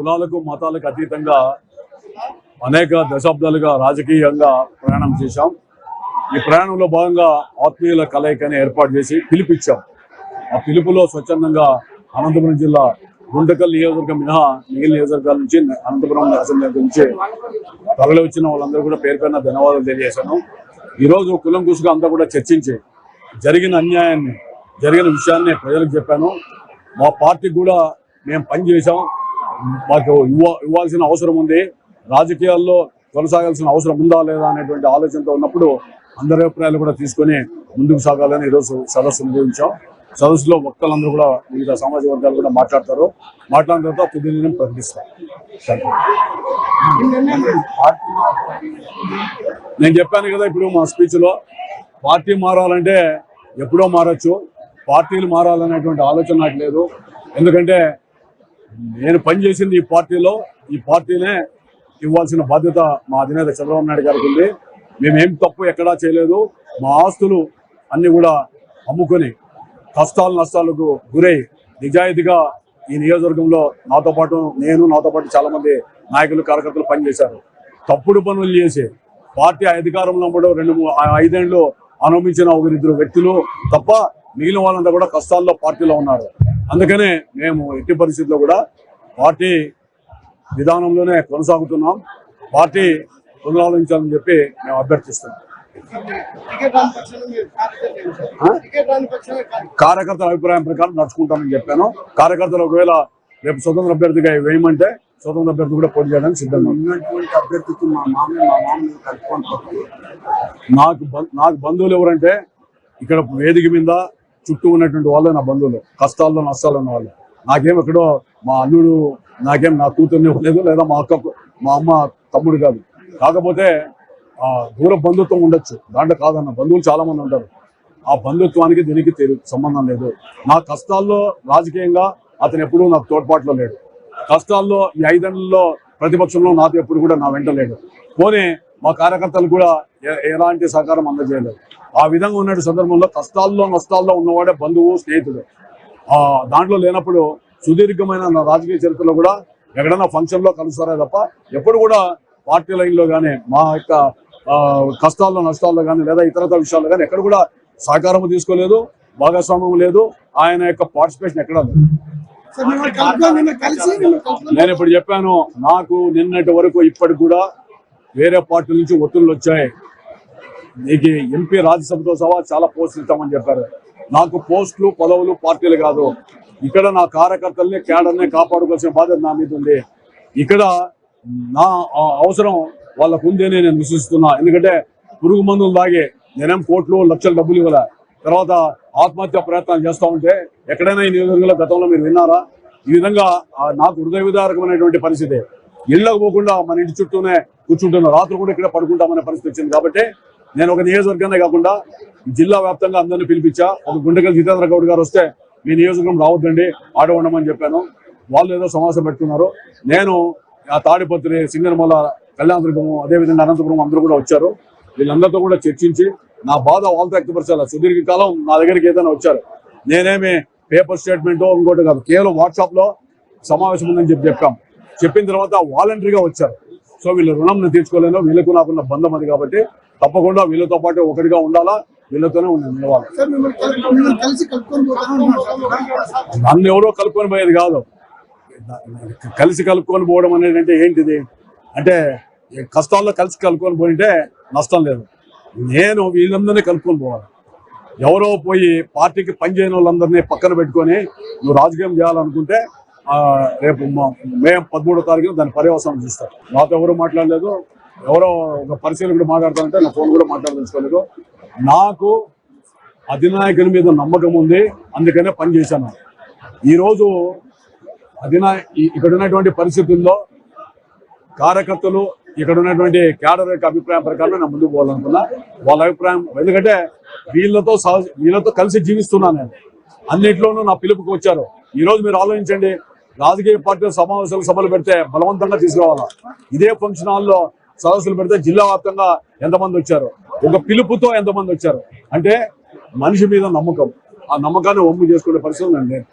కులాలకు మతాలకు అతీతంగా అనేక దశాబ్దాలుగా రాజకీయంగా ప్రయాణం చేశాం. ఈ ప్రయాణంలో భాగంగా ఆత్మీయుల కలయికని ఏర్పాటు చేసి పిలిపించాం. ఆ పిలుపులో స్వచ్ఛందంగా అనంతపురం జిల్లా గుంటకల్ నియోజకవర్గం మినహా మిగిలిన నియోజకవర్గాల నుంచి అనంతపురం అసెంబ్లీ నుంచి తరలి వచ్చిన వాళ్ళందరూ కూడా పేరు పైన ధన్యవాదాలు తెలియజేశాను. ఈరోజు కులంకుశగా అంతా కూడా చర్చించి జరిగిన అన్యాయాన్ని జరిగిన విషయాన్ని ప్రజలకు చెప్పాను. మా పార్టీకి కూడా మేము పనిచేసాం, మాకు ఇవ్వాల్సిన అవసరం ఉంది, రాజకీయాల్లో కొనసాగాల్సిన అవసరం ఉందా లేదా అనేటువంటి ఆలోచనతో ఉన్నప్పుడు అందరి అభిప్రాయాలు కూడా తీసుకొని ముందుకు సాగాలని ఈరోజు సదస్సు నిర్వహించాం. సదస్సులో వక్తలందరూ కూడా వివిధ సామాజిక వర్గాలు కూడా మాట్లాడతారు. మాట్లాడిన తర్వాత తుది నిర్ణయం ప్రకటిస్తాం. నేను చెప్పాను కదా ఇప్పుడు మా స్పీచ్లో, పార్టీ మారాలంటే ఎప్పుడో మారచ్చు, పార్టీలు మారాలనేటువంటి ఆలోచన నాకు లేదు. ఎందుకంటే నేను పనిచేసింది ఈ పార్టీలో, ఈ పార్టీనే ఇవ్వాల్సిన బాధ్యత మా అధినేత చంద్రబాబు నాయుడు గారికి ఉంది. మేమేం తప్పు ఎక్కడా చేయలేదు. మా ఆస్తులు అన్ని కూడా అమ్ముకొని కష్టాలు నష్టాలకు గురై నిజాయితీగా ఈ నియోజకవర్గంలో నాతో పాటు చాలా మంది నాయకులు కార్యకర్తలు పనిచేశారు. తప్పుడు పనులు చేసి పార్టీ అధికారంలో కూడా 2-5 ఏళ్ళు అనుభవించిన 1-2 వ్యక్తులు తప్ప మిగిలిన వాళ్ళంతా కూడా కష్టాల్లో పార్టీలో ఉన్నారు. అందుకనే మేము ఎట్టి పరిస్థితుల్లో కూడా పార్టీ విధానంలోనే కొనసాగుతున్నాం. పార్టీ పునరాలోచించాలని చెప్పి మేము అభ్యర్థిస్తున్నాం. కార్యకర్తల అభిప్రాయం ప్రకారం నడుచుకుంటామని చెప్పాను. కార్యకర్తలు ఒకవేళ రేపు స్వతంత్ర అభ్యర్థిగా వేయమంటే స్వతంత్ర అభ్యర్థి కూడా పోటీ చేయడానికి సిద్ధంగా ఉన్నటువంటి అభ్యర్థికి నాకు బంధువులు ఎవరంటే ఇక్కడ వేదిక మీద చుట్టూ ఉన్నటువంటి వాళ్ళే నా బంధువులు, కష్టాల్లో నష్టాలు ఉన్న వాళ్ళు. నాకేం ఎక్కడో మా అల్లుడు, నాకేం నా కూతుర్ని ఇవ్వలేదు, లేదా మా అక్క మా అమ్మ తమ్ముడు కాదు. కాకపోతే దూర బంధుత్వం ఉండొచ్చు, దాంట్లో కాదన్న బంధువులు చాలా మంది ఉంటారు. ఆ బంధుత్వానికి దీనికి సంబంధం లేదు. నా కష్టాల్లో రాజకీయంగా అతను ఎప్పుడూ నాకు తోడ్పాట్లో లేడు. కష్టాల్లో ఈ 5 ఏళ్లలో ప్రతిపక్షంలో నాతో ఎప్పుడు కూడా నా వెంట లేడు. పోనీ మా కార్యకర్తలు కూడా ఎలాంటి సహకారం అందజేయలేదు. ఆ విధంగా ఉన్న సందర్భంలో కష్టాల్లో నష్టాల్లో ఉన్నవాడే బంధువు, స్నేహితుడు. దాంట్లో లేనప్పుడు సుదీర్ఘమైన నా రాజకీయ చరిత్రలో కూడా ఎక్కడైనా ఫంక్షన్లో కలుస్తారే తప్ప ఎప్పుడు కూడా పార్టీ లైన్లో కానీ మా యొక్క కష్టాల్లో నష్టాల్లో కానీ లేదా ఇతరత విషయాల్లో కానీ ఎక్కడ కూడా సహకారం తీసుకోలేదు, భాగస్వామ్యం లేదు. ఆయన యొక్క పార్టిసిపేషన్ ఎక్కడ లేదు. నేను ఇప్పుడు చెప్పాను, నాకు నిన్నటి వరకు ఇప్పటికి కూడా వేరే పార్టీ నుంచి ఒత్తిళ్లు వచ్చాయి. నీకు ఎంపీ రాజ్యసభతో సహా చాలా పోస్టులు ఇస్తామని చెప్పారు. నాకు పోస్టులు పదవులు పార్టీలు కాదు, ఇక్కడ నా కార్యకర్తల్ని కేడర్ని కాపాడుకోవాల్సిన బాధ్యత నా మీద ఉంది. ఇక్కడ నా అవసరం వాళ్ళకు ఉందని నేను విశ్వసిస్తున్నా. ఎందుకంటే పురుగు మందులు తాగి నేనేం కోట్లు లక్షల డబ్బులు ఇవ్వలే. తర్వాత ఆత్మహత్య ప్రయత్నాలు చేస్తూ ఉంటే ఎక్కడైనా ఈ నియోజకవర్గంలో గతంలో మీరు విన్నారా? ఈ విధంగా నాకు హృదయ విదారకమైనటువంటి పరిస్థితి. ఇళ్లకు పోకుండా మన ఇంటి చుట్టూనే కూర్చుంటున్నా, రాత్రి కూడా ఇక్కడ పడుకుంటామనే పరిస్థితి వచ్చింది. కాబట్టి నేను ఒక నియోజకవర్గానే కాకుండా జిల్లా వ్యాప్తంగా అందరినీ పిలిపించా. ఒక గుంటకల్ జితేంద్ర గౌడ్ గారు వస్తే మీ నియోజకవర్గం రావద్దండి, ఆడ ఉండమని చెప్పాను. వాళ్ళు ఏదో సమావేశం పెట్టుకున్నారు. నేను తాడిపత్రి, సింగనమల, కళ్యాణదుర్గము, అదేవిధంగా అనంతపురం అందరూ కూడా వచ్చారు. వీళ్ళందరితో కూడా చర్చించి నా బాధ వాళ్ళతో వ్యక్తపరచాలి. సుదీర్ఘకాలం నా దగ్గరికి ఏదైనా వచ్చారు, నేనేమి పేపర్ స్టేట్మెంటో ఇంకోటి కాదు, కేవలం వాట్సాప్లో సమావేశం ఉందని చెప్పాం. చెప్పిన తర్వాత వాలంటరీగా వచ్చారు. సో వీళ్ళు రుణం నేను తీర్చుకోలేను, వీళ్ళకు నాకున్న బంధం అది. కాబట్టి తప్పకుండా వీళ్ళతో పాటు ఒకటిగా ఉండాలా, వీళ్ళతోనే నిలవాలి. నన్ను ఎవరో కలుపుకొని పోయేది కాదు. కలిసి కలుపుకొని పోవడం అనేది అంటే ఏంటిది అంటే, కష్టాల్లో కలిసి కలుపుకొని పోయింటే నష్టం లేదు. నేను వీళ్ళందరినీ కలుపుకొని పోవాలి. ఎవరో పోయి పార్టీకి పనిచేయని వాళ్ళందరినీ పక్కన పెట్టుకొని నువ్వు రాజకీయం చేయాలనుకుంటే రేపు మే 13వ తారీఖున దాని పర్యవసానం చూస్తారు. నాతో ఎవరు మాట్లాడలేదు. ఎవరో ఒక పరిశీలకుడు మాట్లాడతానంటే నా ఫోన్ కూడా మాట్లాడదలుచుకోలేదు. నాకు అధినాయకుని మీద నమ్మకం ఉంది, అందుకనే పనిచేశాను. ఈరోజు ఇక్కడ ఉన్నటువంటి పరిస్థితుల్లో కార్యకర్తలు, ఇక్కడ ఉన్నటువంటి క్యాడర్ యొక్క అభిప్రాయం ప్రకారం నేను ముందుకు పోవాలనుకున్నా. వాళ్ళ అభిప్రాయం, ఎందుకంటే వీళ్ళతో కలిసి జీవిస్తున్నాను నేను. అన్నింటిలోనూ నా పిలుపుకి వచ్చారు. ఈరోజు మీరు ఆలోచించండి, రాజకీయ పార్టీల సభలు పెడితే బలవంతంగా తీసుకురావాలా. ఇదే ఫంక్షన్ హాల్లో సదస్సులు పెడితే జిల్లా వ్యాప్తంగా ఎంతమంది వచ్చారు, ఒక పిలుపుతో ఎంతమంది వచ్చారు అంటే మనిషి మీద నమ్మకం. ఆ నమ్మకాన్ని ఒమ్ము చేసుకునే పరిస్థితి నేను